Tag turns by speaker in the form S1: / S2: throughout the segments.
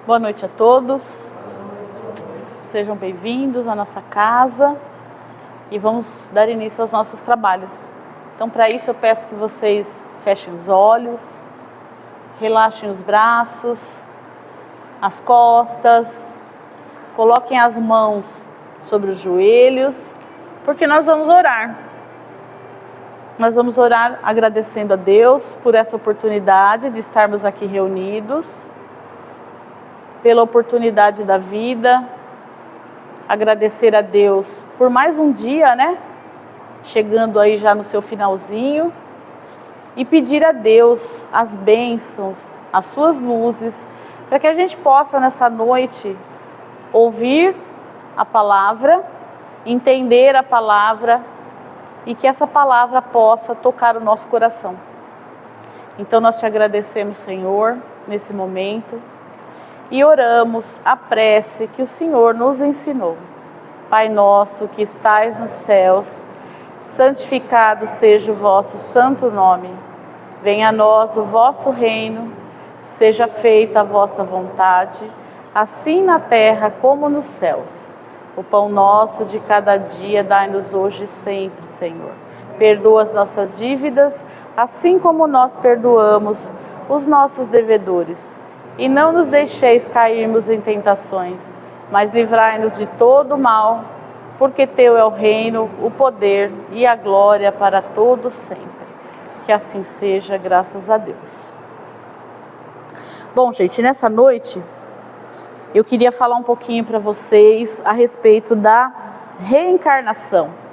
S1: Boa noite a todos, sejam bem-vindos à nossa casa e vamos dar início aos nossos trabalhos. Então, para isso eu peço que vocês fechem os olhos, relaxem os braços, as costas, coloquem as mãos sobre os joelhos, porque nós vamos orar. Nós vamos orar agradecendo a Deus por essa oportunidade de estarmos aqui reunidos, pela oportunidade da vida, agradecer a Deus por mais um dia, né? Chegando aí já no seu finalzinho, e pedir a Deus as bênçãos, as suas luzes, para que a gente possa nessa noite ouvir a palavra, entender a palavra e que essa palavra possa tocar o nosso coração. Então nós te agradecemos, Senhor, nesse momento. E oramos a prece que o Senhor nos ensinou. Pai nosso que estais nos céus, santificado seja o vosso santo nome. Venha a nós o vosso reino, seja feita a vossa vontade, assim na terra como nos céus. O pão nosso de cada dia dai-nos hoje e sempre, Senhor. Perdoa as nossas dívidas, assim como nós perdoamos os nossos devedores. E não nos deixeis cairmos em tentações, mas livrai-nos de todo o mal, porque teu é o reino, o poder e a glória para todos sempre. Que assim seja, graças a Deus. Bom, gente, nessa noite eu queria falar um pouquinho para vocês a respeito da reencarnação.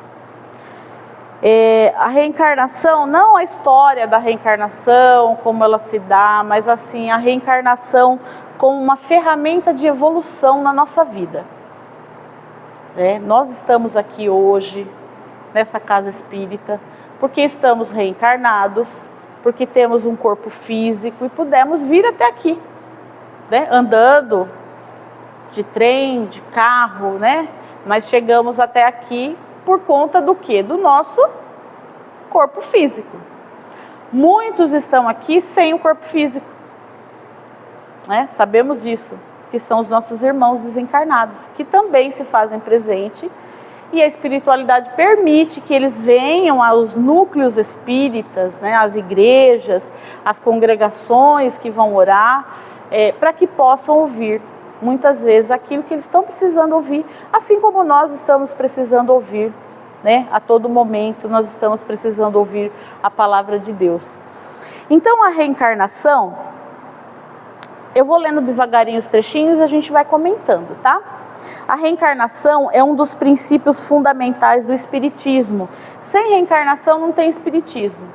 S1: A reencarnação, não a história da reencarnação, como ela se dá, mas assim, a reencarnação como uma ferramenta de evolução na nossa vida. Nós estamos aqui hoje, nessa casa espírita, porque estamos reencarnados, porque temos um corpo físico e pudemos vir até aqui, andando de trem, de carro, mas chegamos até aqui por conta do quê? Do nosso corpo físico. Muitos estão aqui sem o corpo físico. Sabemos disso, que são os nossos irmãos desencarnados, que também se fazem presente, e a espiritualidade permite que eles venham aos núcleos espíritas, às igrejas, às congregações que vão orar, para que possam ouvir muitas vezes aquilo que eles estão precisando ouvir, assim como nós estamos precisando ouvir, a todo momento nós estamos precisando ouvir a palavra de Deus. Então a reencarnação, eu vou lendo devagarinho os trechinhos e a gente vai comentando, tá? A reencarnação é um dos princípios fundamentais do espiritismo. Sem reencarnação não tem espiritismo.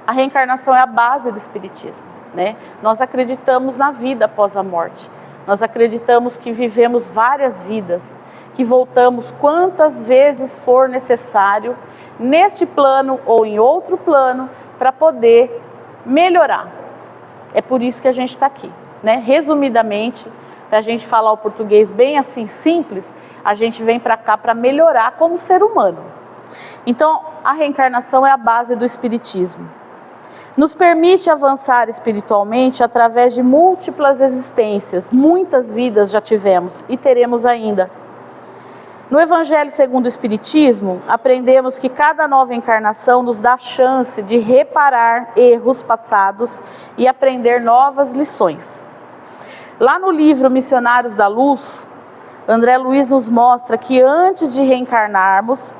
S1: A reencarnação é a base do espiritismo, Nós acreditamos na vida após a morte. Nós acreditamos que vivemos várias vidas, que voltamos quantas vezes for necessário, neste plano ou em outro plano, para poder melhorar. É por isso que a gente está aqui, Resumidamente, para a gente falar o português bem assim simples, a gente vem para cá para melhorar como ser humano. Então, a reencarnação é a base do espiritismo. Nos permite avançar espiritualmente através de múltiplas existências. Muitas vidas já tivemos e teremos ainda. No Evangelho segundo o Espiritismo, aprendemos que cada nova encarnação nos dá a chance de reparar erros passados e aprender novas lições. Lá no livro Missionários da Luz, André Luiz nos mostra que antes de reencarnarmos,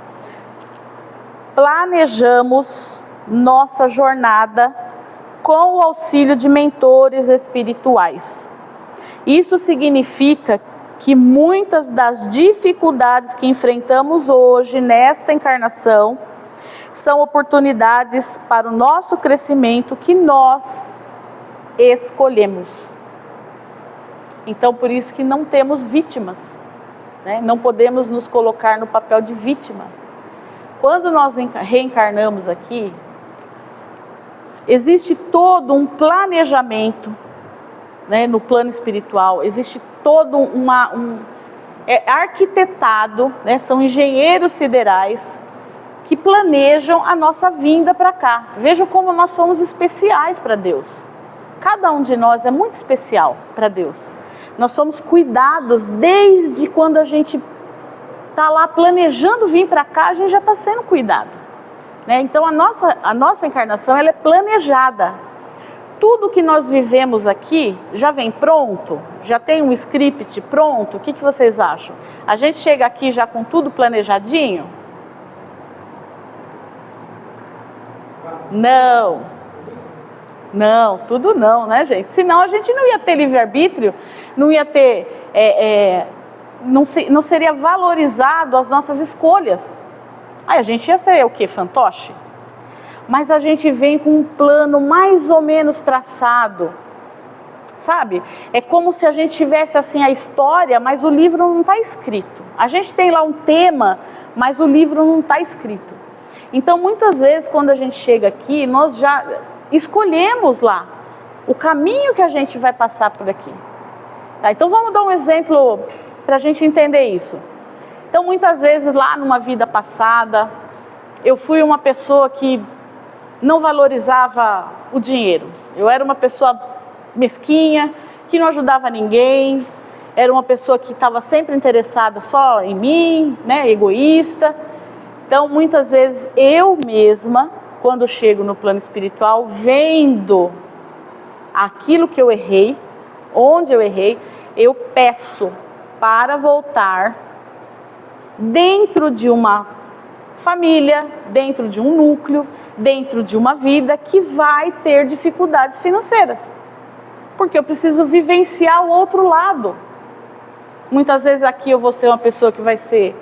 S1: planejamos nossa jornada com o auxílio de mentores espirituais. Isso significa que muitas das dificuldades que enfrentamos hoje nesta encarnação são oportunidades para o nosso crescimento que nós escolhemos. Então, por isso que não temos vítimas, Não podemos nos colocar no papel de vítima. Quando nós reencarnamos aqui, existe todo um planejamento, no plano espiritual, existe todo arquitetado, são engenheiros siderais que planejam a nossa vinda para cá. Vejam como nós somos especiais para Deus. Cada um de nós é muito especial para Deus. Nós somos cuidados desde quando a gente está lá planejando vir para cá, a gente já está sendo cuidado, né? Então a nossa encarnação, ela é planejada. Tudo que nós vivemos aqui já vem pronto, já tem um script pronto. O que vocês acham? A gente chega aqui já com tudo planejadinho? Não, tudo não, né, gente? Senão a gente não ia ter livre-arbítrio, não ia ter, não seria valorizado as nossas escolhas. Aí a gente ia ser o quê? Fantoche? Mas a gente vem com um plano mais ou menos traçado, sabe? É como se a gente tivesse assim a história, mas o livro não está escrito. A gente tem lá um tema, mas o livro não está escrito. Então, muitas vezes, quando a gente chega aqui, nós já escolhemos lá o caminho que a gente vai passar por aqui. Tá? Então, vamos dar um exemplo para a gente entender isso. Então, muitas vezes, lá numa vida passada, eu fui uma pessoa que não valorizava o dinheiro. Eu era uma pessoa mesquinha, que não ajudava ninguém, era uma pessoa que estava sempre interessada só em mim, né, egoísta. Então, muitas vezes, eu mesma, quando chego no plano espiritual, vendo aquilo que eu errei, onde eu errei, eu peço para voltar dentro de uma família, dentro de um núcleo, dentro de uma vida que vai ter dificuldades financeiras. Porque eu preciso vivenciar o outro lado. Muitas vezes aqui eu vou ser uma pessoa que vai ser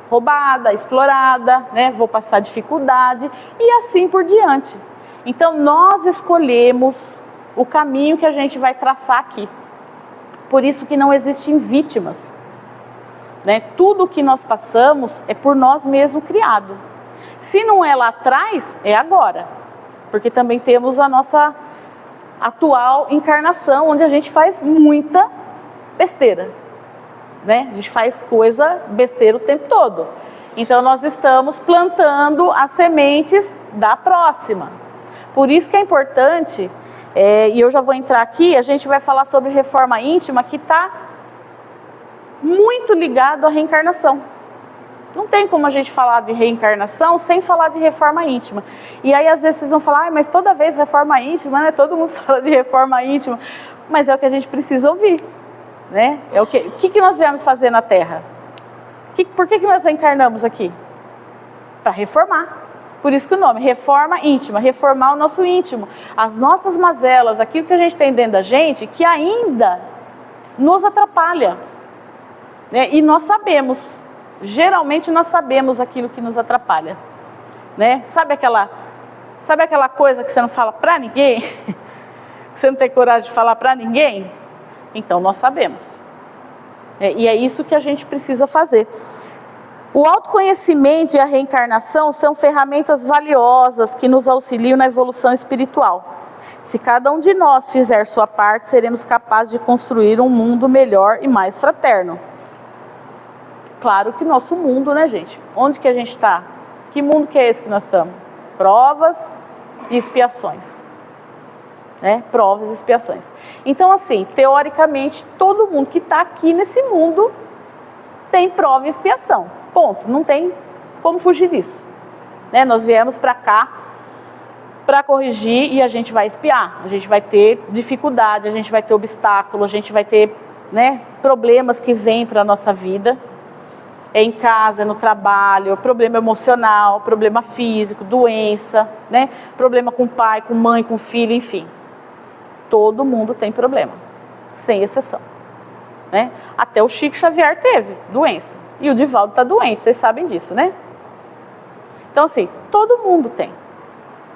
S1: roubada, explorada, né? Vou passar dificuldade e assim por diante. Então nós escolhemos o caminho que a gente vai traçar aqui. Por isso que não existem vítimas, né? Tudo que nós passamos é por nós mesmos criado. Se não é lá atrás, é agora. Porque também temos a nossa atual encarnação, onde a gente faz muita besteira, né? A gente faz coisa besteira o tempo todo. Então nós estamos plantando as sementes da próxima. Por isso que é importante, e eu já vou entrar aqui, a gente vai falar sobre reforma íntima, que está muito ligado à reencarnação. Não tem como a gente falar de reencarnação sem falar de reforma íntima. E aí às vezes vocês vão falar, mas toda vez reforma íntima, né? Todo mundo fala de reforma íntima. Mas é o que a gente precisa ouvir, né? É o que nós viemos fazer na Terra? Por que nós reencarnamos aqui? Para reformar. Por isso que o nome, reforma íntima, reformar o nosso íntimo. As nossas mazelas, aquilo que a gente tem dentro da gente, que ainda nos atrapalha, né? E nós sabemos. Geralmente nós sabemos aquilo que nos atrapalha, né? Sabe aquela coisa que você não fala para ninguém? Que você não tem coragem de falar para ninguém? Então nós sabemos. E é isso que a gente precisa fazer. O autoconhecimento e a reencarnação são ferramentas valiosas que nos auxiliam na evolução espiritual. Se cada um de nós fizer sua parte, seremos capazes de construir um mundo melhor e mais fraterno. Claro que nosso mundo, né, gente? Onde que a gente está? Que mundo que é esse que nós estamos? Provas e expiações. Né? Provas e expiações. Então, assim, teoricamente, todo mundo que está aqui nesse mundo tem prova e expiação. Ponto. Não tem como fugir disso. Né? Nós viemos para cá para corrigir e a gente vai expiar. A gente vai ter dificuldade, a gente vai ter obstáculo, a gente vai ter, né, problemas que vêm para a nossa vida. É em casa, é no trabalho, problema emocional, problema físico, doença, né? Problema com pai, com mãe, com filho, enfim. Todo mundo tem problema, sem exceção, né? Até o Chico Xavier teve doença. E o Divaldo está doente, vocês sabem disso, né? Então, assim, todo mundo tem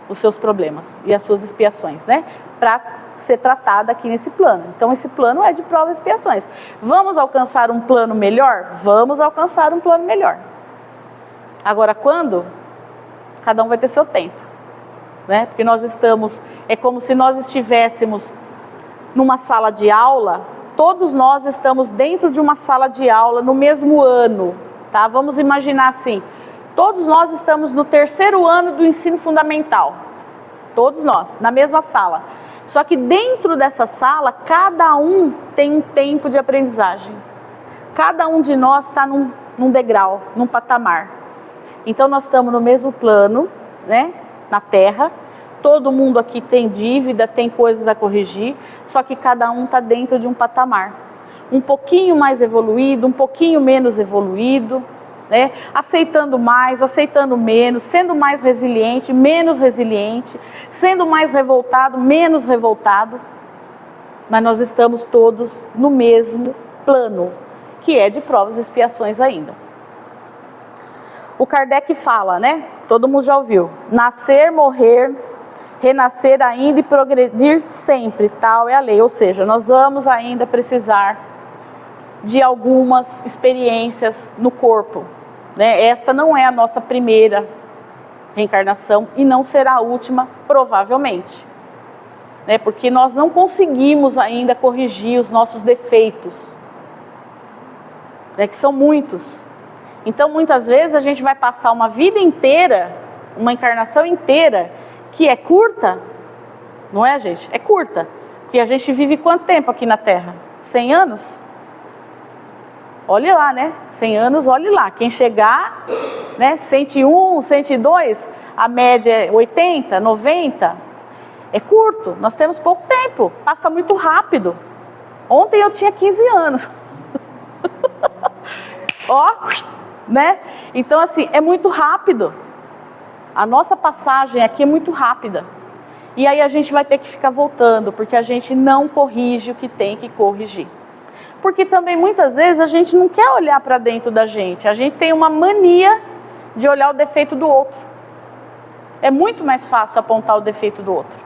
S1: os seus problemas e as suas expiações, né? Para ser tratada aqui nesse plano. Então esse plano é de provas e expiações. Vamos alcançar um plano melhor? Vamos alcançar um plano melhor. Agora quando? Cada um vai ter seu tempo, né? Porque nós estamos, é como se nós estivéssemos numa sala de aula, todos nós estamos dentro de uma sala de aula no mesmo ano, tá? Vamos imaginar assim, todos nós estamos no 3º ano do ensino fundamental, todos nós, na mesma sala. Só que dentro dessa sala, cada um tem um tempo de aprendizagem. Cada um de nós está num degrau, num patamar. Então nós estamos no mesmo plano, né, na Terra. Todo mundo aqui tem dívida, tem coisas a corrigir, só que cada um está dentro de um patamar. Um pouquinho mais evoluído, um pouquinho menos evoluído, né? Aceitando mais, aceitando menos, sendo mais resiliente, menos resiliente, sendo mais revoltado, menos revoltado. Mas nós estamos todos no mesmo plano, que é de provas e expiações ainda. O Kardec fala, né? Todo mundo já ouviu. Nascer, morrer, renascer ainda e progredir sempre, tal é a lei. Ou seja, nós vamos ainda precisar de algumas experiências no corpo, né? Esta não é a nossa primeira reencarnação e não será a última, provavelmente, né? Porque nós não conseguimos ainda corrigir os nossos defeitos, né? Que são muitos. Então, muitas vezes a gente vai passar uma vida inteira, uma encarnação inteira, que é curta, não é, gente? É curta. Porque a gente vive quanto tempo aqui na Terra? 100 anos? Olhe lá, né? 100 anos, olhe lá. Quem chegar, né? 101, 102, a média é 80, 90. É curto, nós temos pouco tempo, passa muito rápido. Ontem eu tinha 15 anos. Ó, né? Então, assim, é muito rápido. A nossa passagem aqui é muito rápida. E aí a gente vai ter que ficar voltando, porque a gente não corrige o que tem que corrigir. Porque também muitas vezes a gente não quer olhar para dentro da gente. A gente tem uma mania de olhar o defeito do outro. É muito mais fácil apontar o defeito do outro.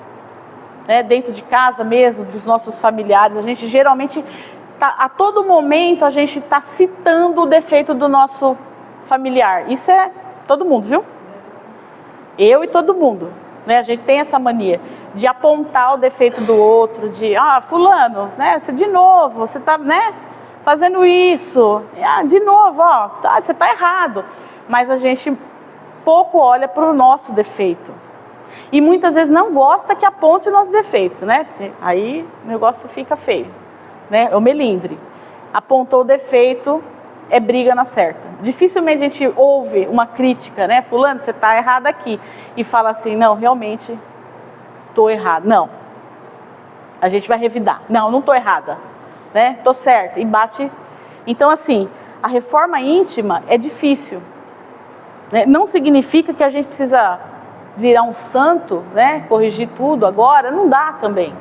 S1: Dentro de casa mesmo, dos nossos familiares, a gente geralmente, a todo momento, a gente está citando o defeito do nosso familiar. Isso é todo mundo, viu? Eu e todo mundo, né? A gente tem essa mania de apontar o defeito do outro, de, fulano, né? Você de novo, você está, né, fazendo isso, de novo, você está errado. Mas a gente pouco olha para o nosso defeito. E muitas vezes não gosta que aponte o nosso defeito, né? Porque aí o negócio fica feio, né? É o melindre. Apontou o defeito, é briga na certa. Dificilmente a gente ouve uma crítica, né? Fulano, você está errado aqui. E fala assim, não, realmente estou errado. Não. A gente vai revidar. Não estou errada. Né? Estou certa. E bate. Então, assim, a reforma íntima é difícil. Né? Não significa que a gente precisa virar um santo, né? Corrigir tudo agora. Não dá também.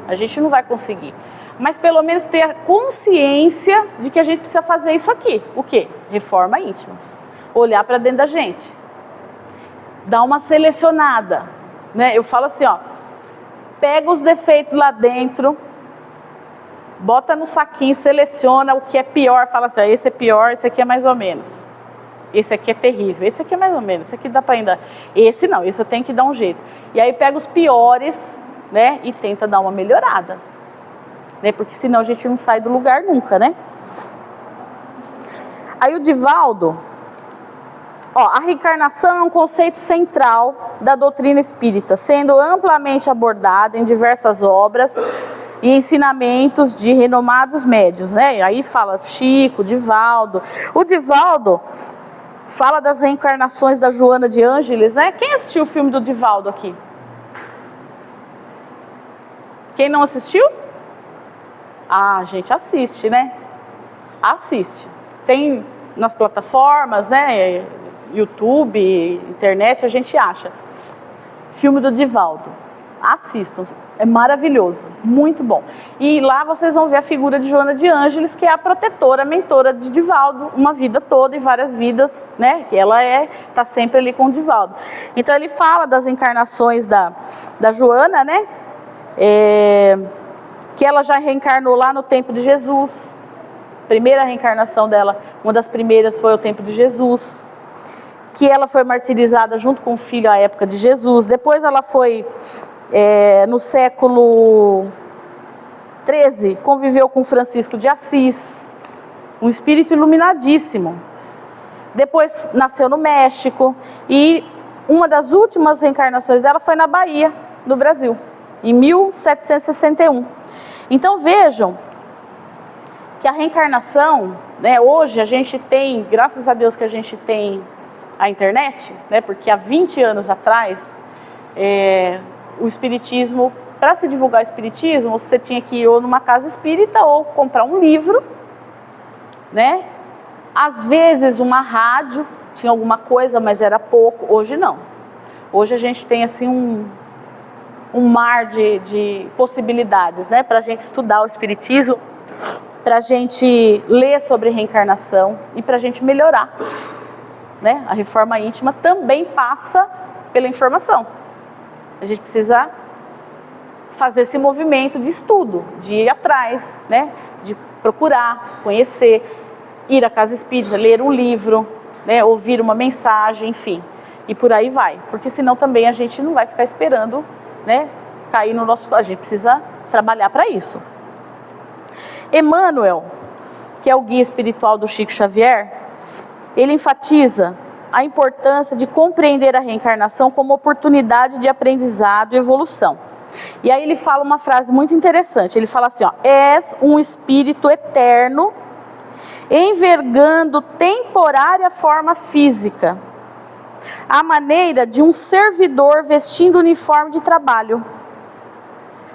S1: A gente não vai conseguir. Mas pelo menos ter a consciência de que a gente precisa fazer isso aqui. O quê? Reforma íntima. Olhar para dentro da gente. Dar uma selecionada. Né? Eu falo assim, pega os defeitos lá dentro, bota no saquinho, seleciona o que é pior. Fala assim, esse é pior, esse aqui é mais ou menos. Esse aqui é terrível, esse aqui é mais ou menos. Esse aqui dá para ainda... Esse não, esse eu tenho que dar um jeito. E aí pega os piores, né? E tenta dar uma melhorada. Né? Porque senão a gente não sai do lugar nunca, né? Aí o Divaldo, a reencarnação é um conceito central da doutrina espírita, sendo amplamente abordada em diversas obras e ensinamentos de renomados médiuns, né? Aí fala Chico, Divaldo. O Divaldo fala das reencarnações da Joana de Ângeles, né? Quem assistiu o filme do Divaldo aqui? Quem não assistiu? Gente, assiste, né? Assiste. Tem nas plataformas, né? YouTube, internet, a gente acha. Filme do Divaldo. Assistam. É maravilhoso. Muito bom. E lá vocês vão ver a figura de Joana de Ângeles, que é a protetora, a mentora de Divaldo, uma vida toda e várias vidas, né? Que ela tá sempre ali com o Divaldo. Então ele fala das encarnações da Joana, né? Que ela já reencarnou lá no tempo de Jesus. Primeira reencarnação dela, uma das primeiras foi o tempo de Jesus. Que ela foi martirizada junto com o filho à época de Jesus. Depois ela foi, no século XIII, conviveu com Francisco de Assis, um espírito iluminadíssimo. Depois nasceu no México e uma das últimas reencarnações dela foi na Bahia, no Brasil. em 1761. Então vejam que a reencarnação, né, hoje a gente tem, graças a Deus que a gente tem a internet, né, porque há 20 anos atrás, o espiritismo, para se divulgar o espiritismo, você tinha que ir ou numa casa espírita ou comprar um livro, né? Às vezes uma rádio, tinha alguma coisa, mas era pouco. Hoje não. Hoje a gente tem assim um mar de possibilidades, né? Para a gente estudar o espiritismo, para a gente ler sobre reencarnação e para a gente melhorar, né? A reforma íntima também passa pela informação. A gente precisa fazer esse movimento de estudo, de ir atrás, né? De procurar, conhecer, ir à casa espírita, ler um livro, né? Ouvir uma mensagem, enfim, e por aí vai, porque senão também a gente não vai ficar esperando, né? Cair no nosso... A gente precisa trabalhar para isso. Emmanuel, que é o guia espiritual do Chico Xavier, ele enfatiza a importância de compreender a reencarnação como oportunidade de aprendizado e evolução. E aí ele fala uma frase muito interessante, ele fala assim, ó, és um espírito eterno, envergando temporária forma física, à maneira de um servidor vestindo uniforme de trabalho,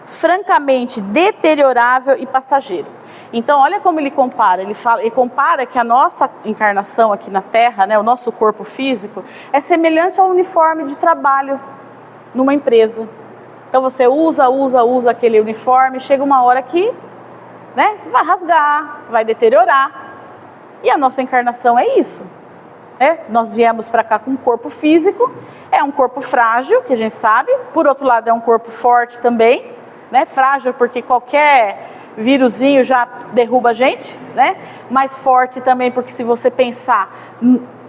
S1: francamente deteriorável e passageiro. Então olha como ele compara, ele compara que a nossa encarnação aqui na Terra, né, o nosso corpo físico, é semelhante ao uniforme de trabalho numa empresa. Então você usa aquele uniforme, chega uma hora que, né, vai rasgar, vai deteriorar. E a nossa encarnação é isso, né? Nós viemos para cá com um corpo físico, é um corpo frágil, que a gente sabe, por outro lado é um corpo forte também, né? Frágil porque qualquer vírusinho já derruba a gente, né? Mas forte também porque se você pensar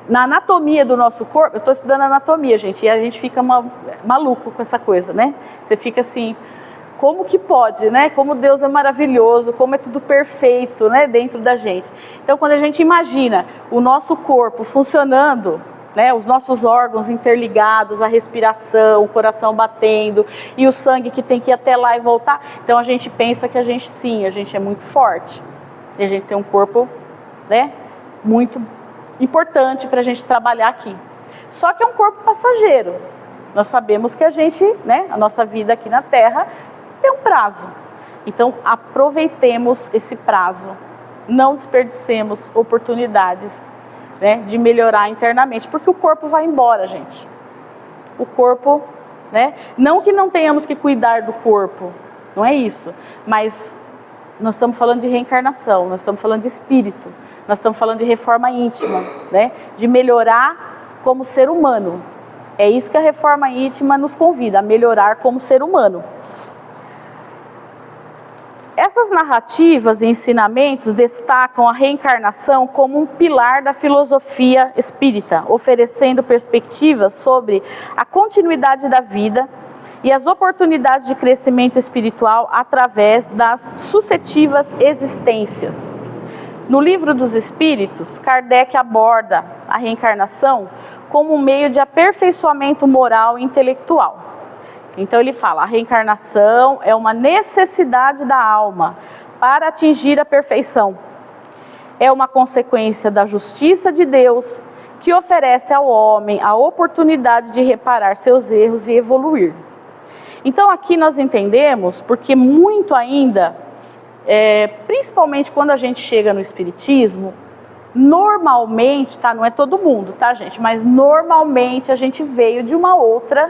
S1: na anatomia do nosso corpo, eu estou estudando anatomia, gente, e a gente fica maluco com essa coisa, né? Você fica assim, como que pode, né? Como Deus é maravilhoso, como é tudo perfeito, né? Dentro da gente. Então, quando a gente imagina o nosso corpo funcionando, né? Os nossos órgãos interligados, a respiração, o coração batendo e o sangue que tem que ir até lá e voltar, então a gente pensa que a gente é muito forte. E a gente tem um corpo, né? Muito importante para a gente trabalhar aqui. Só que é um corpo passageiro. Nós sabemos que a gente, né? A nossa vida aqui na Terra tem um prazo. Então, aproveitemos esse prazo. Não desperdicemos oportunidades, né, de melhorar internamente. Porque o corpo vai embora, gente. O corpo, né? Não que não tenhamos que cuidar do corpo. Não é isso. Mas nós estamos falando de reencarnação. Nós estamos falando de espírito. Nós estamos falando de reforma íntima, né? De melhorar como ser humano. É isso que a reforma íntima nos convida, a melhorar como ser humano. Essas narrativas e ensinamentos destacam a reencarnação como um pilar da filosofia espírita, oferecendo perspectivas sobre a continuidade da vida e as oportunidades de crescimento espiritual através das sucessivas existências. No Livro dos Espíritos, Kardec aborda a reencarnação como um meio de aperfeiçoamento moral e intelectual. Então ele fala, a reencarnação é uma necessidade da alma para atingir a perfeição. É uma consequência da justiça de Deus que oferece ao homem a oportunidade de reparar seus erros e evoluir. Então aqui nós entendemos, porque muito ainda, principalmente quando a gente chega no espiritismo, normalmente, tá, não é todo mundo, tá, gente? Mas normalmente a gente veio de uma outra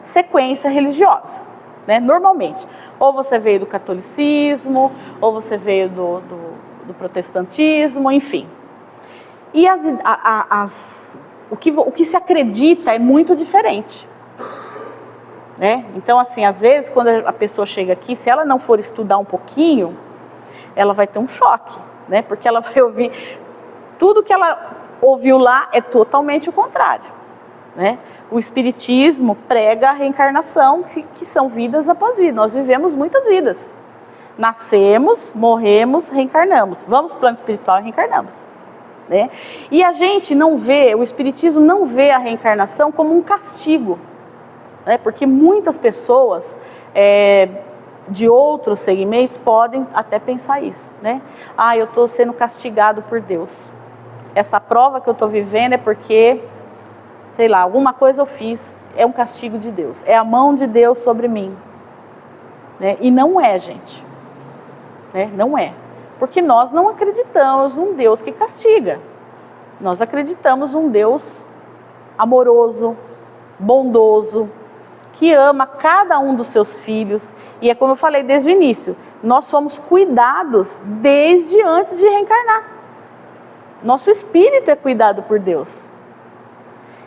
S1: sequência religiosa, né? Normalmente. Ou você veio do catolicismo, ou você veio do protestantismo, enfim. E o que se acredita é muito diferente, né? Então, assim, às vezes, quando a pessoa chega aqui, se ela não for estudar um pouquinho, ela vai ter um choque, né? Porque ela vai ouvir... Tudo que ela ouviu lá é totalmente o contrário, né? O espiritismo prega a reencarnação, que são vidas após vida. Nós vivemos muitas vidas. Nascemos, morremos, reencarnamos. Vamos para o plano espiritual e reencarnamos, né? E a gente não vê, o espiritismo não vê a reencarnação como um castigo, né? Porque muitas pessoas de outros segmentos podem até pensar isso, né? Ah, eu estou sendo castigado por Deus. Essa prova que eu estou vivendo é porque, sei lá, alguma coisa eu fiz, é um castigo de Deus. É a mão de Deus sobre mim. Né? E não é, gente. Né? Não é. Porque nós não acreditamos num Deus que castiga. Nós acreditamos num Deus amoroso, bondoso, que ama cada um dos seus filhos. E é como eu falei desde o início, nós somos cuidados desde antes de reencarnar. Nosso espírito é cuidado por Deus.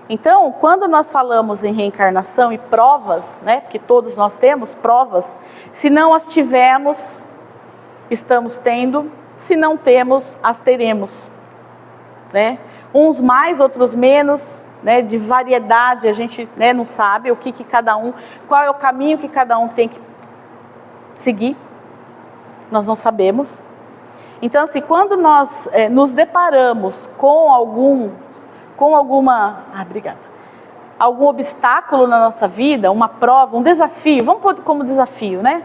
S1: Então, quando nós falamos em reencarnação e provas, né, porque todos nós temos provas, se não as tivermos, estamos tendo, se não temos, as teremos. Né? Uns mais, outros menos, né, de variedade, a gente, né, não sabe o que cada um, qual é o caminho que cada um tem que seguir, nós não sabemos. Então, assim, quando nós nos deparamos com algum obstáculo na nossa vida, uma prova, um desafio, vamos pôr como desafio, né?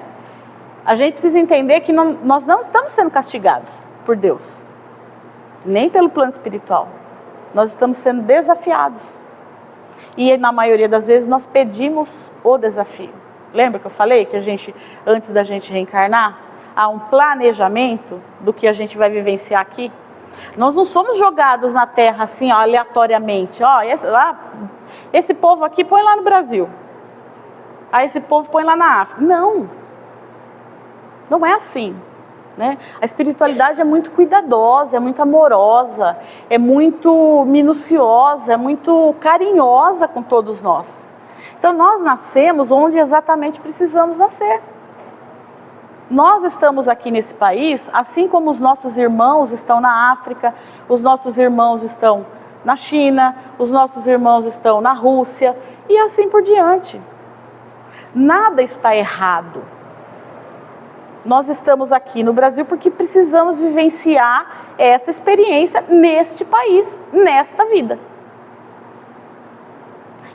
S1: A gente precisa entender que nós não estamos sendo castigados por Deus, nem pelo plano espiritual. Nós estamos sendo desafiados. E na maioria das vezes nós pedimos o desafio. Lembra que eu falei que antes da gente reencarnar, há um planejamento do que a gente vai vivenciar aqui? Nós não somos jogados na Terra assim, ó, aleatoriamente. Ó, esse povo aqui põe lá no Brasil. Esse povo põe lá na África. Não. Não é assim. Né? A espiritualidade é muito cuidadosa, é muito amorosa, é muito minuciosa, é muito carinhosa com todos nós. Então nós nascemos onde exatamente precisamos nascer. Nós estamos aqui nesse país, assim como os nossos irmãos estão na África, os nossos irmãos estão na China, os nossos irmãos estão na Rússia e assim por diante. Nada está errado. Nós estamos aqui no Brasil porque precisamos vivenciar essa experiência neste país, nesta vida.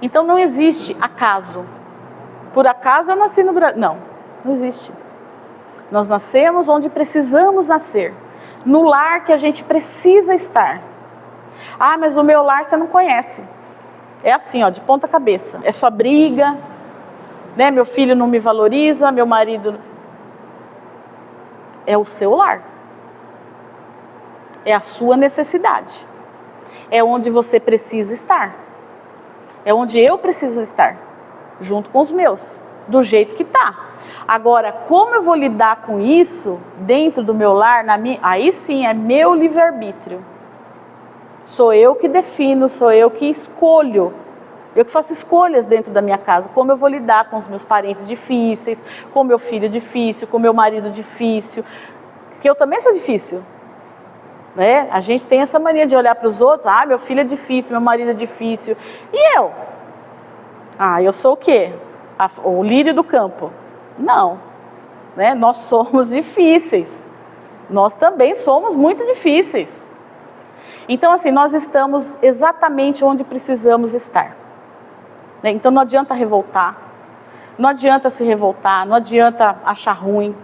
S1: Então não existe acaso. Por acaso eu nasci no Brasil. Não, não existe. Nós nascemos onde precisamos nascer. No lar que a gente precisa estar. Ah, mas o meu lar você não conhece. É assim, ó, de ponta cabeça. É só briga, né? Meu filho não me valoriza, meu marido... É o seu lar. É a sua necessidade. É onde você precisa estar. É onde eu preciso estar. Junto com os meus. Do jeito que está. Agora, como eu vou lidar com isso dentro do meu lar, aí sim é meu livre-arbítrio. Sou eu que defino, sou eu que escolho. Eu que faço escolhas dentro da minha casa. Como eu vou lidar com os meus parentes difíceis, com o meu filho difícil, com o meu marido difícil. Porque eu também sou difícil. Né? A gente tem essa mania de olhar para os outros. Ah, meu filho é difícil, meu marido é difícil. E eu? Ah, eu sou o quê? O lírio do campo. Não. Né? Nós somos difíceis. Nós também somos muito difíceis. Então, assim, nós estamos exatamente onde precisamos estar. Então não adianta revoltar, não adianta se revoltar, não adianta achar ruim,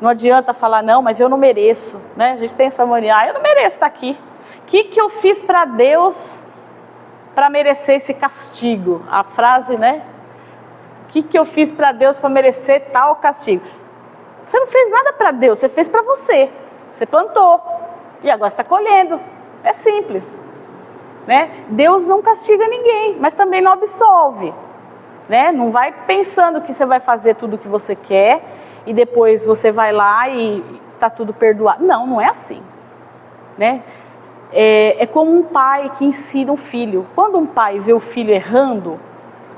S1: não adianta falar, não, mas eu não mereço, né? A gente tem essa mania, eu não mereço estar aqui. O que eu fiz para Deus para merecer esse castigo? A frase, né? O que eu fiz para Deus para merecer tal castigo? Você não fez nada para Deus, você fez para você. Você plantou e agora está colhendo. É simples. Né? Deus não castiga ninguém, mas também não absolve. Né? Não vai pensando que você vai fazer tudo o que você quer e depois você vai lá e está tudo perdoado. Não, não é assim. Né? É como um pai que ensina um filho. Quando um pai vê o filho errando,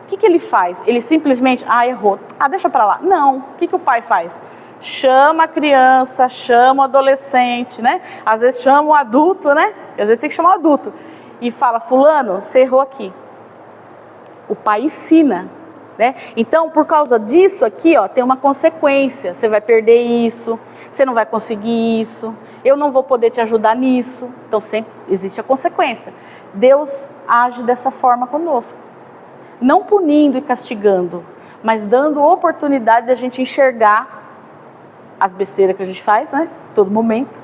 S1: o que ele faz? Ele simplesmente, errou, deixa para lá. Não, o que o pai faz? Chama a criança, chama o adolescente, né? Às vezes chama o adulto, né? Às vezes tem que chamar o adulto. E fala, fulano, você errou aqui. O pai ensina, né? Então, por causa disso aqui, ó, tem uma consequência. Você vai perder isso, você não vai conseguir isso, eu não vou poder te ajudar nisso. Então, sempre existe a consequência. Deus age dessa forma conosco. Não punindo e castigando, mas dando oportunidade de a gente enxergar as besteiras que a gente faz, né, todo momento,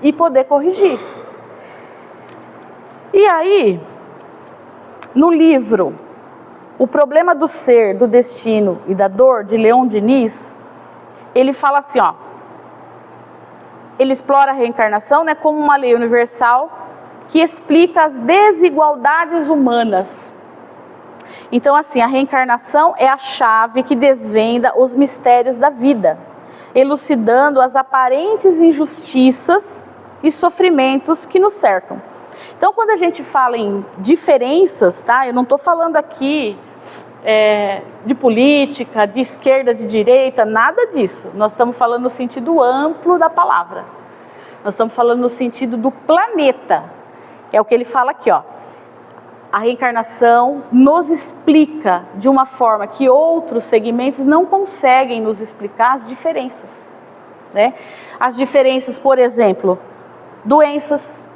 S1: e poder corrigir. E aí, no livro O Problema do Ser, do Destino e da Dor, de Leon Denis, ele fala assim, ó, ele explora a reencarnação, né, como uma lei universal que explica as desigualdades humanas. Então, assim, a reencarnação é a chave que desvenda os mistérios da vida, elucidando as aparentes injustiças e sofrimentos que nos cercam. Então, quando a gente fala em diferenças, tá? Eu não estou falando aqui de política, de esquerda, de direita, nada disso. Nós estamos falando no sentido amplo da palavra. Nós estamos falando no sentido do planeta. É o que ele fala aqui, ó. A reencarnação nos explica de uma forma que outros segmentos não conseguem nos explicar as diferenças, né? As diferenças, por exemplo, doenças,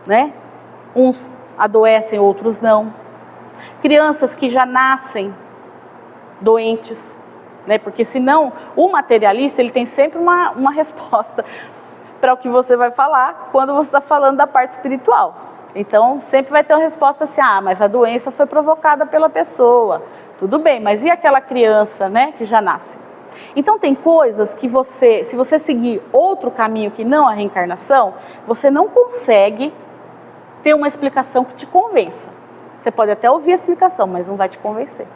S1: né? Uns adoecem, outros não. Crianças que já nascem doentes, né? Porque senão o materialista ele tem sempre uma resposta para o que você vai falar quando você está falando da parte espiritual. Então sempre vai ter uma resposta assim, mas a doença foi provocada pela pessoa. Tudo bem, mas e aquela criança, né, que já nasce? Então tem coisas que se você seguir outro caminho que não a reencarnação, você não consegue ter uma explicação que te convença. Você pode até ouvir a explicação, mas não vai te convencer.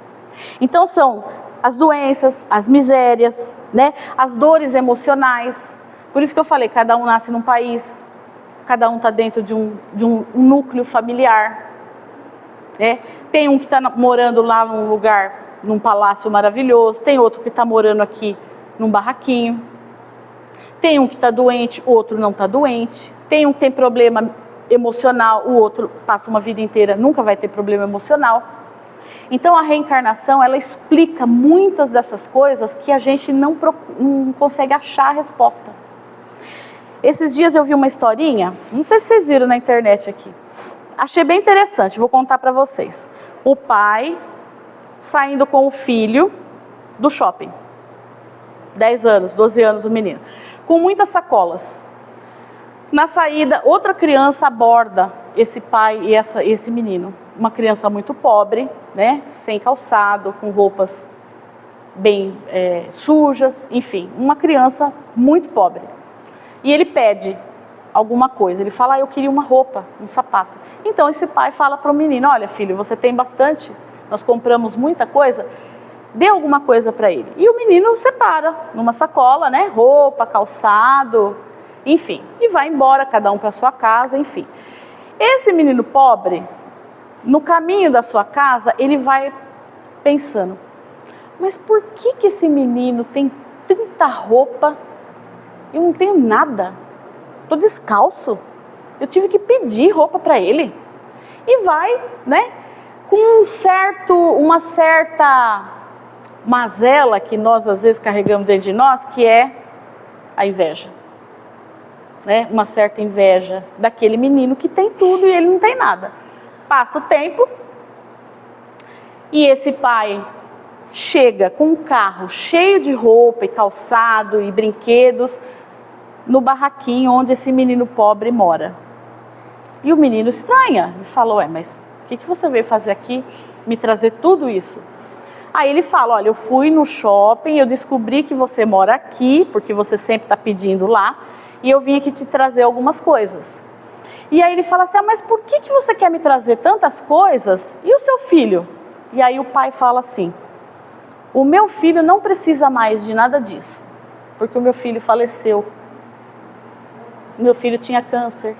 S1: Então são as doenças, as misérias, né? As dores emocionais. Por isso que eu falei, cada um nasce num país, cada um está dentro de um núcleo familiar, né? Tem um que está morando lá num lugar, num palácio maravilhoso, tem outro que está morando aqui num barraquinho, tem um que está doente, o outro não está doente, tem um que tem problema emocional, o outro passa uma vida inteira, nunca vai ter problema emocional. Então a reencarnação, ela explica muitas dessas coisas que a gente não consegue achar a resposta. Esses dias eu vi uma historinha, não sei se vocês viram na internet aqui, achei bem interessante, vou contar para vocês. O pai saindo com o filho do shopping, 10 anos, 12 anos o menino, com muitas sacolas. Na saída, outra criança aborda esse pai e esse menino. Uma criança muito pobre, né? Sem calçado, com roupas bem sujas, enfim, uma criança muito pobre. E ele pede alguma coisa, ele fala, eu queria uma roupa, um sapato. Então esse pai fala para o menino, olha filho, você tem bastante, nós compramos muita coisa, dê alguma coisa para ele. E o menino separa numa sacola, né? Roupa, calçado, enfim, e vai embora, cada um para sua casa, enfim. Esse menino pobre, no caminho da sua casa, ele vai pensando, mas por que esse menino tem tanta roupa? Eu não tenho nada, estou descalço, eu tive que pedir roupa para ele. E vai, né, com uma certa mazela que nós às vezes carregamos dentro de nós, que é a inveja. Né, uma certa inveja daquele menino que tem tudo e ele não tem nada. Passa o tempo e esse pai chega com um carro cheio de roupa e calçado e brinquedos no barraquinho onde esse menino pobre mora. E o menino estranha, ele falou, mas o que você veio fazer aqui, me trazer tudo isso? Aí ele fala, olha, eu fui no shopping, eu descobri que você mora aqui, porque você sempre está pedindo lá, e eu vim aqui te trazer algumas coisas. E aí ele fala assim, mas por que você quer me trazer tantas coisas? E o seu filho? E aí o pai fala assim, o meu filho não precisa mais de nada disso, porque o meu filho faleceu. O meu filho tinha câncer.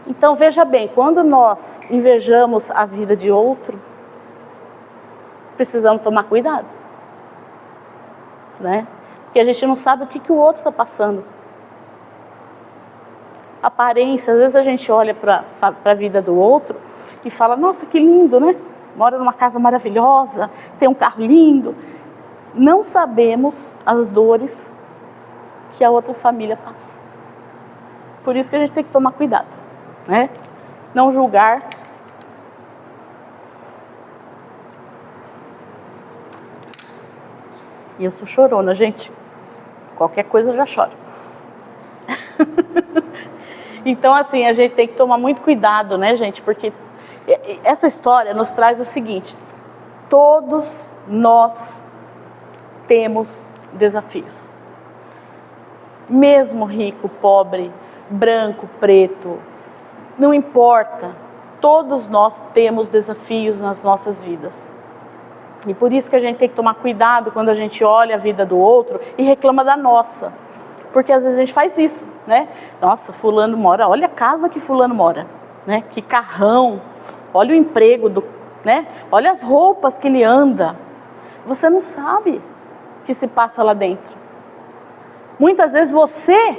S1: Então veja bem, quando nós invejamos a vida de outro, precisamos tomar cuidado, né? Porque a gente não sabe o que o outro está passando. Aparência, às vezes a gente olha para a vida do outro e fala, nossa, que lindo, né? Mora numa casa maravilhosa, tem um carro lindo. Não sabemos as dores que a outra família passa. Por isso que a gente tem que tomar cuidado, né? Não julgar. E eu sou chorona, gente. Qualquer coisa eu já choro. Então, assim, a gente tem que tomar muito cuidado, né, gente? Porque essa história nos traz o seguinte: todos nós temos desafios. Mesmo rico, pobre, branco, preto, não importa. Todos nós temos desafios nas nossas vidas. E por isso que a gente tem que tomar cuidado quando a gente olha a vida do outro e reclama da nossa. Porque às vezes a gente faz isso, né? Nossa, fulano mora, olha a casa que fulano mora, né? Que carrão, olha o emprego, né? Olha as roupas que ele anda. Você não sabe o que se passa lá dentro. Muitas vezes você,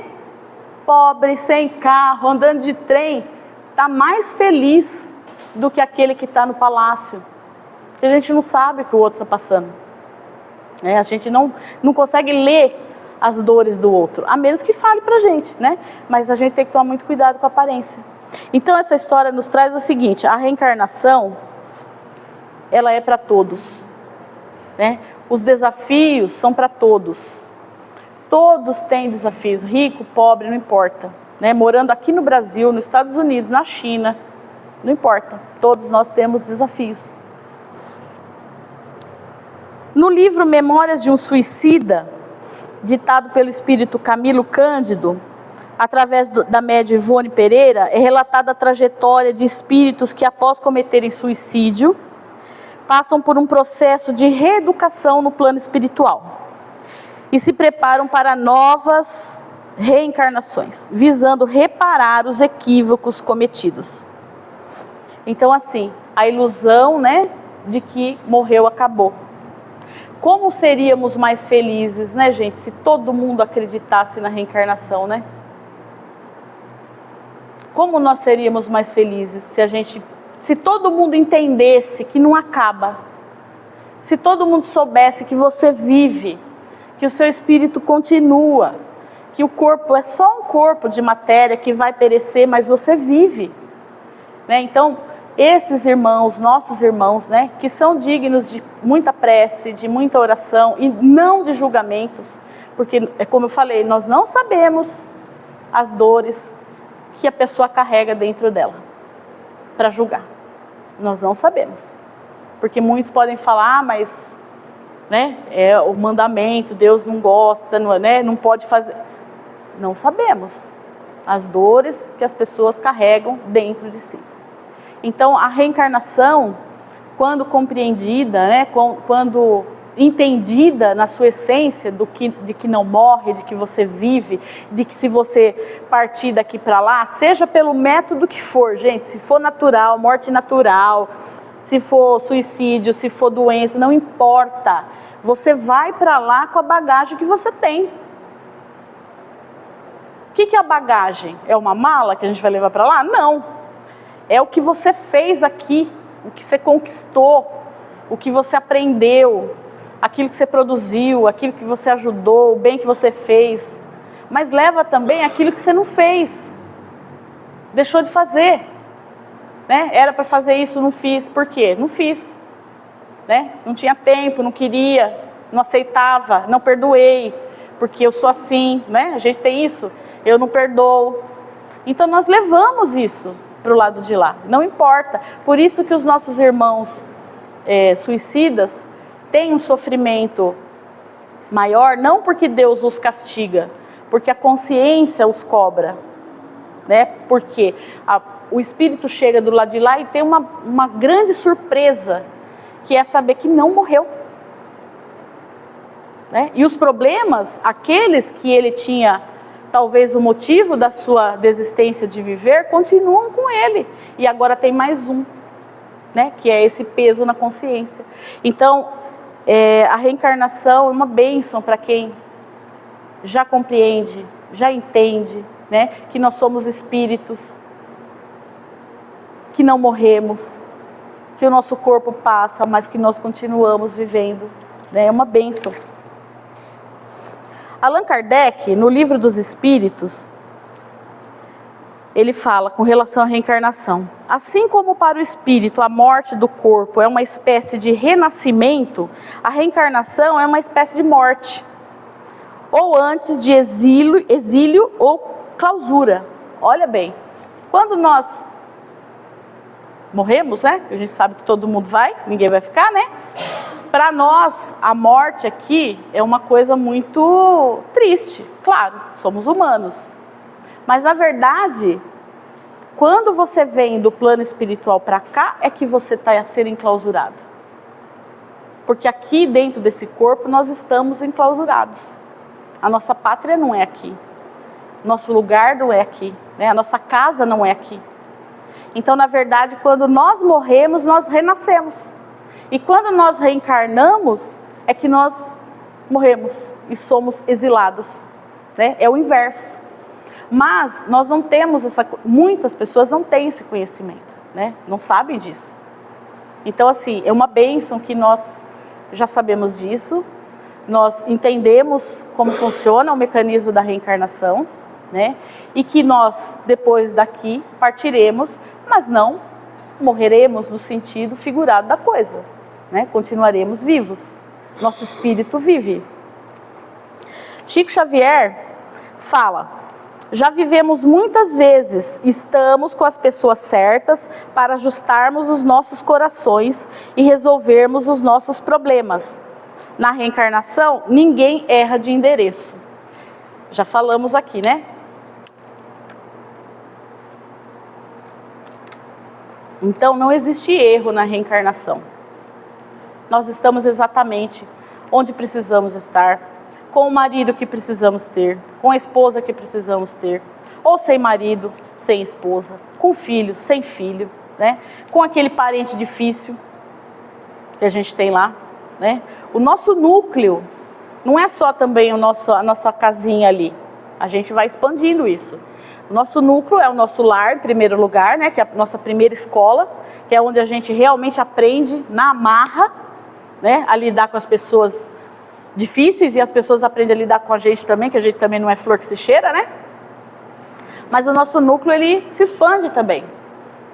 S1: pobre, sem carro, andando de trem, está mais feliz do que aquele que está no palácio. A gente não sabe o que o outro está passando. A gente não consegue ler as dores do outro, a menos que fale pra gente, né? Mas a gente tem que tomar muito cuidado com a aparência. Então essa história nos traz o seguinte: a reencarnação, ela é para todos, né? Os desafios são para todos. Todos têm desafios, rico, pobre, não importa, né? Morando aqui no Brasil, nos Estados Unidos, na China, não importa. Todos nós temos desafios. No livro Memórias de um Suicida, ditado pelo espírito Camilo Cândido, através da médium Ivone Pereira, é relatada a trajetória de espíritos que, após cometerem suicídio, passam por um processo de reeducação no plano espiritual e se preparam para novas reencarnações, visando reparar os equívocos cometidos. Então, assim, a ilusão, né, de que morreu, acabou. Como seríamos mais felizes, né, gente, se todo mundo acreditasse na reencarnação, né? Como nós seríamos mais felizes se todo mundo entendesse que não acaba, se todo mundo soubesse que você vive, que o seu espírito continua, que o corpo é só um corpo de matéria que vai perecer, mas você vive, né? Então, esses irmãos, nossos irmãos, né, que são dignos de muita prece, de muita oração e não de julgamentos, porque, como eu falei, nós não sabemos as dores que a pessoa carrega dentro dela para julgar. Nós não sabemos, porque muitos podem falar, mas, né, é o mandamento, Deus não gosta, não pode fazer. Não sabemos as dores que as pessoas carregam dentro de si. Então, a reencarnação, quando compreendida, né, quando entendida na sua essência de que não morre, de que você vive, de que se você partir daqui para lá, seja pelo método que for, gente, se for natural, morte natural, se for suicídio, se for doença, não importa. Você vai para lá com a bagagem que você tem. O que é a bagagem? É uma mala que a gente vai levar para lá? Não. É o que você fez aqui, o que você conquistou, o que você aprendeu, aquilo que você produziu, aquilo que você ajudou, o bem que você fez. Mas leva também aquilo que você não fez, deixou de fazer, né? Era para fazer isso, não fiz. Por quê? Não fiz, né? Não tinha tempo, não queria, não aceitava, não perdoei, porque eu sou assim, né? A gente tem isso, eu não perdoo. Então nós levamos isso para o lado de lá, não importa. Por isso que os nossos irmãos suicidas têm um sofrimento maior, não porque Deus os castiga, porque a consciência os cobra, né? Porque o espírito chega do lado de lá e tem uma grande surpresa, que é saber que não morreu, né? E os problemas, aqueles que ele tinha talvez o motivo da sua desistência de viver, continuam com ele. E agora tem mais um, né? Que é esse peso na consciência. Então, a reencarnação é uma bênção para quem já compreende, já entende, né? Que nós somos espíritos, que não morremos, que o nosso corpo passa, mas que nós continuamos vivendo, né? É uma bênção. Allan Kardec, no Livro dos Espíritos, ele fala com relação à reencarnação: Assim como para o espírito a morte do corpo é uma espécie de renascimento, a reencarnação é uma espécie de morte, ou antes de exílio ou clausura. Olha bem, quando nós morremos, né? A gente sabe que todo mundo vai, ninguém vai ficar, né? Para nós, a morte aqui é uma coisa muito triste. Claro, somos humanos. Mas, na verdade, quando você vem do plano espiritual para cá, é que você está a ser enclausurado. Porque aqui, dentro desse corpo, nós estamos enclausurados. A nossa pátria não é aqui. Nosso lugar não é aqui. Né? A nossa casa não é aqui. Então, na verdade, quando nós morremos, nós renascemos. E quando nós reencarnamos, é que nós morremos e somos exilados. Né? É o inverso. Mas nós não temos muitas pessoas não têm esse conhecimento, né? Não sabem disso. Então, assim, é uma bênção que nós já sabemos disso, nós entendemos como funciona o mecanismo da reencarnação, né? E que nós, depois daqui, partiremos, mas não morreremos no sentido figurado da coisa, né? Continuaremos vivos, nosso espírito vive. Chico Xavier fala: já vivemos muitas vezes, estamos com as pessoas certas para ajustarmos os nossos corações e resolvermos os nossos problemas. Na reencarnação, ninguém erra de endereço. Já falamos aqui, né? Então, não existe erro na reencarnação. Nós estamos exatamente onde precisamos estar, com o marido que precisamos ter, com a esposa que precisamos ter, ou sem marido, sem esposa, com filho, sem filho, né? Com aquele parente difícil que a gente tem lá, né? O nosso núcleo não é só também a nossa casinha ali, a gente vai expandindo isso. O nosso núcleo é o nosso lar, em primeiro lugar, né? Que é a nossa primeira escola, que é onde a gente realmente aprende na marra, né? A lidar com as pessoas difíceis, e as pessoas aprendem a lidar com a gente também, que a gente também não é flor que se cheira, né? Mas o nosso núcleo, ele se expande também.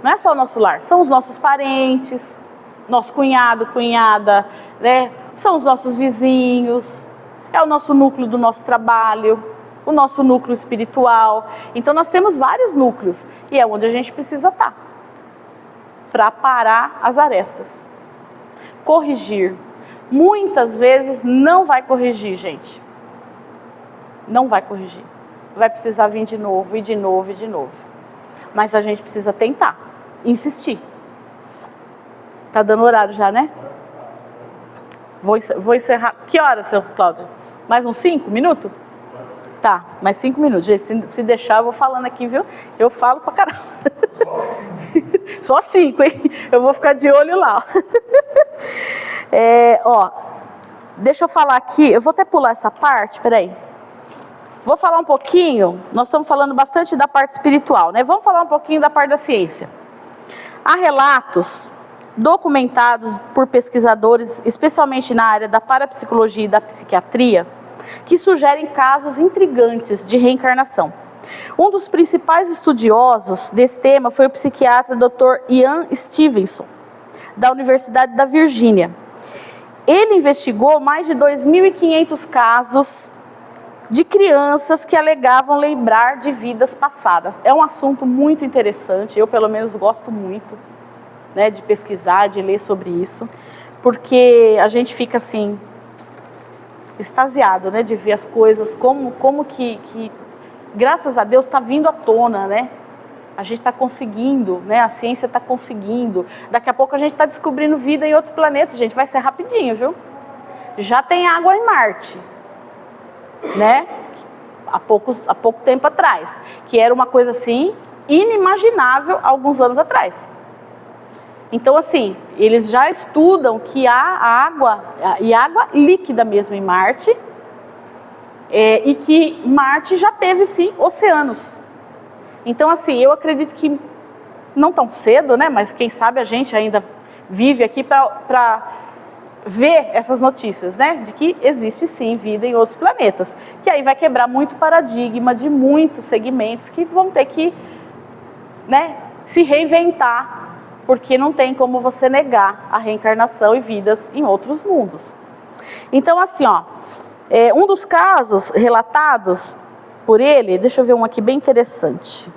S1: Não é só o nosso lar, são os nossos parentes, nosso cunhado, cunhada, né? São os nossos vizinhos, é o nosso núcleo do nosso trabalho, o nosso núcleo espiritual. Então nós temos vários núcleos, e é onde a gente precisa estar, para parar as arestas. Corrigir. Muitas vezes não vai corrigir, gente. Não vai corrigir. Vai precisar vir de novo, e de novo, e de novo. Mas a gente precisa tentar, insistir. Tá dando horário já, né? Vou encerrar. Que hora, seu Cláudio? Mais uns 5 minutos? Tá, mais 5 minutos. Gente, se deixar, eu vou falando aqui, viu? Eu falo pra caramba. Só 5, hein? Eu vou ficar de olho lá. Deixa eu falar aqui, eu vou até pular essa parte, peraí. Vou falar um pouquinho, nós estamos falando bastante da parte espiritual, né? Vamos falar um pouquinho da parte da ciência. Há relatos documentados por pesquisadores, especialmente na área da parapsicologia e da psiquiatria, que sugerem casos intrigantes de reencarnação. Um dos principais estudiosos desse tema foi o psiquiatra Dr. Ian Stevenson, da Universidade da Virgínia. Ele investigou mais de 2.500 casos de crianças que alegavam lembrar de vidas passadas. É um assunto muito interessante, eu pelo menos gosto muito, né, de pesquisar, de ler sobre isso, porque a gente fica assim, extasiado, né, de ver as coisas, como que graças a Deus está vindo à tona, né? A gente está conseguindo, né? A ciência está conseguindo. Daqui a pouco a gente está descobrindo vida em outros planetas, gente. Vai ser rapidinho, viu? Já tem água em Marte, né? Há pouco tempo atrás. Que era uma coisa assim, inimaginável há alguns anos atrás. Então, assim, eles já estudam que há água, e água líquida mesmo em Marte, e que Marte já teve, sim, oceanos. Então, assim, eu acredito que não tão cedo, né? Mas quem sabe a gente ainda vive aqui para ver essas notícias, né? De que existe, sim, vida em outros planetas. Que aí vai quebrar muito paradigma de muitos segmentos que vão ter que, né, se reinventar, porque não tem como você negar a reencarnação e vidas em outros mundos. Então assim, ó, um dos casos relatados por ele, deixa eu ver um aqui bem interessante.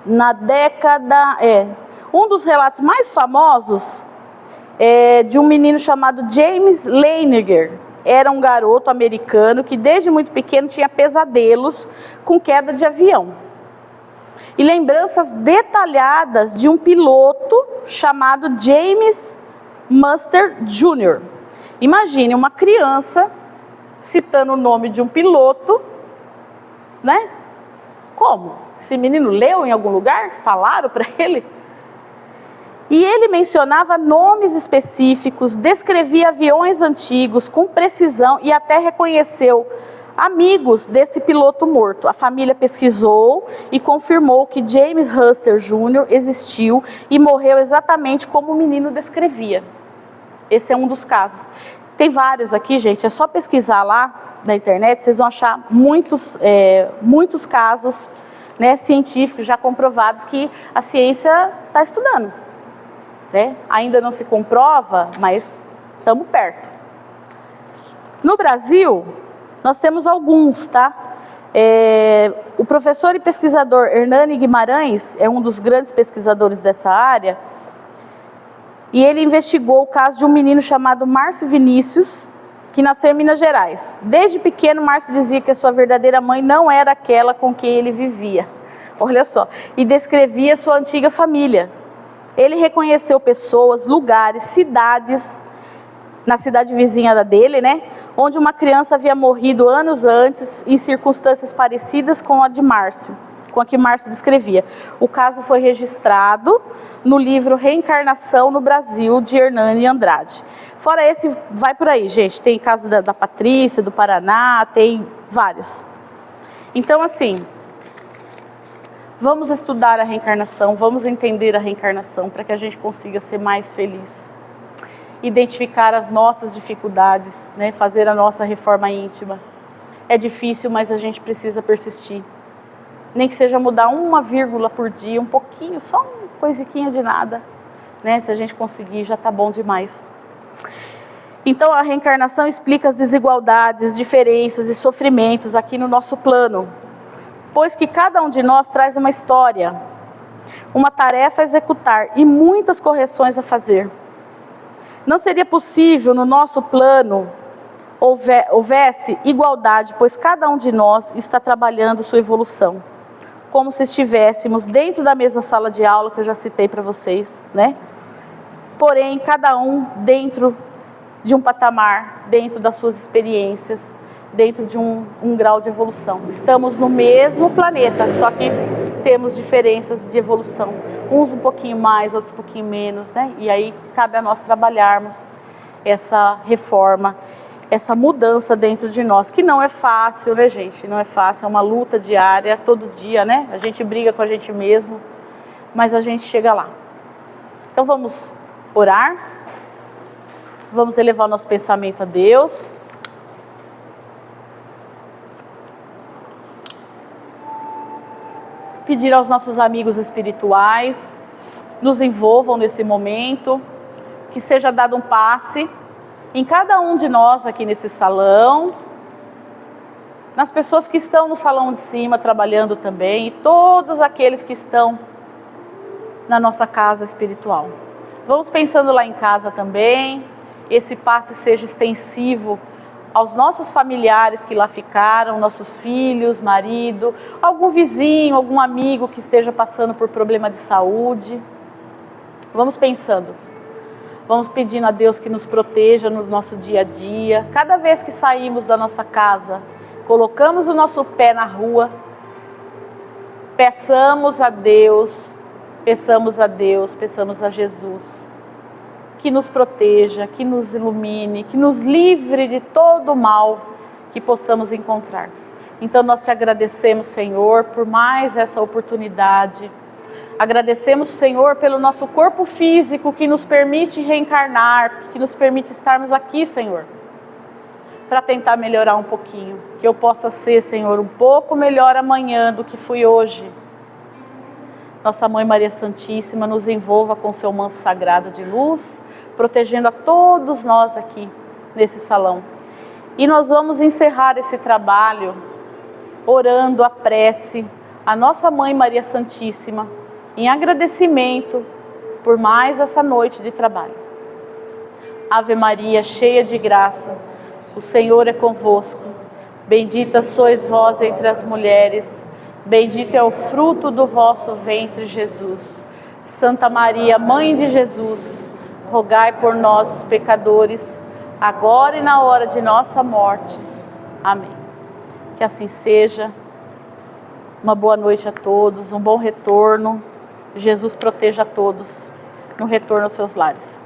S1: Na década, um dos relatos mais famosos é de um menino chamado James Leininger. Era um garoto americano que desde muito pequeno tinha pesadelos com queda de avião. E lembranças detalhadas de um piloto chamado James Munster Jr. Imagine uma criança citando o nome de um piloto, né? Como? Esse menino leu em algum lugar? Falaram para ele? E ele mencionava nomes específicos, descrevia aviões antigos com precisão e até reconheceu amigos desse piloto morto. A família pesquisou e confirmou que James Munster Jr. existiu e morreu exatamente como o menino descrevia. Esse é um dos casos. Tem vários aqui, gente, é só pesquisar lá na internet, vocês vão achar muitos casos, né, científicos já comprovados que a ciência está estudando. Né? Ainda não se comprova, mas estamos perto. No Brasil, nós temos alguns, tá? O professor e pesquisador Hernani Guimarães é um dos grandes pesquisadores dessa área, e ele investigou o caso de um menino chamado Márcio Vinícius, que nasceu em Minas Gerais. Desde pequeno, Márcio dizia que a sua verdadeira mãe não era aquela com quem ele vivia. Olha só, e descrevia sua antiga família. Ele reconheceu pessoas, lugares, cidades, na cidade vizinha dele, né? Onde uma criança havia morrido anos antes, em circunstâncias parecidas com a de Márcio, com a que Márcio descrevia. O caso foi registrado no livro Reencarnação no Brasil, de Hernani Andrade. Fora esse, vai por aí, gente. Tem caso da Patrícia, do Paraná, tem vários. Então, assim, vamos estudar a reencarnação, vamos entender a reencarnação para que a gente consiga ser mais feliz. Identificar as nossas dificuldades, né? Fazer a nossa reforma íntima. É difícil, mas a gente precisa persistir. Nem que seja mudar uma vírgula por dia, um pouquinho, só uma coisiquinha de nada. Né? Se a gente conseguir, já está bom demais. Então, a reencarnação explica as desigualdades, diferenças e sofrimentos aqui no nosso plano. Pois que cada um de nós traz uma história, uma tarefa a executar e muitas correções a fazer. Não seria possível no nosso plano houvesse igualdade, pois cada um de nós está trabalhando sua evolução, como se estivéssemos dentro da mesma sala de aula que eu já citei para vocês, né? Porém, cada um dentro de um patamar, dentro das suas experiências, dentro de um grau de evolução. Estamos no mesmo planeta, só que temos diferenças de evolução. Uns um pouquinho mais, outros um pouquinho menos, né? E aí cabe a nós trabalharmos essa reforma, essa mudança dentro de nós, que não é fácil, né, gente? Não é fácil, é uma luta diária, todo dia, né? A gente briga com a gente mesmo, mas a gente chega lá. Então vamos orar, vamos elevar o nosso pensamento a Deus. Pedir aos nossos amigos espirituais, nos envolvam nesse momento, que seja dado um passe em cada um de nós aqui nesse salão, nas pessoas que estão no salão de cima trabalhando também, e todos aqueles que estão na nossa casa espiritual. Vamos pensando lá em casa também, esse passe seja extensivo aos nossos familiares que lá ficaram, nossos filhos, marido, algum vizinho, algum amigo que esteja passando por problema de saúde. Vamos pensando, vamos pedindo a Deus que nos proteja no nosso dia a dia. Cada vez que saímos da nossa casa, colocamos o nosso pé na rua, peçamos a Deus, peçamos a Jesus, que nos proteja, que nos ilumine, que nos livre de todo o mal que possamos encontrar. Então nós te agradecemos, Senhor, por mais essa oportunidade. Agradecemos, Senhor, pelo nosso corpo físico que nos permite reencarnar, que nos permite estarmos aqui, Senhor. para tentar melhorar um pouquinho. Que eu possa ser, Senhor, um pouco melhor amanhã do que fui hoje. Nossa Mãe Maria Santíssima nos envolva com seu manto sagrado de luz, protegendo a todos nós aqui nesse salão. E nós vamos encerrar esse trabalho orando a prece a Nossa Mãe Maria Santíssima, em agradecimento por mais essa noite de trabalho. Ave Maria, cheia de graça, o Senhor é convosco. Bendita sois vós entre as mulheres, bendito é o fruto do vosso ventre, Jesus. Santa Maria, Mãe de Jesus, rogai por nós, os pecadores, agora e na hora de nossa morte. Amém. Que assim seja. Uma boa noite a todos, um bom retorno. Jesus proteja a todos no retorno aos seus lares.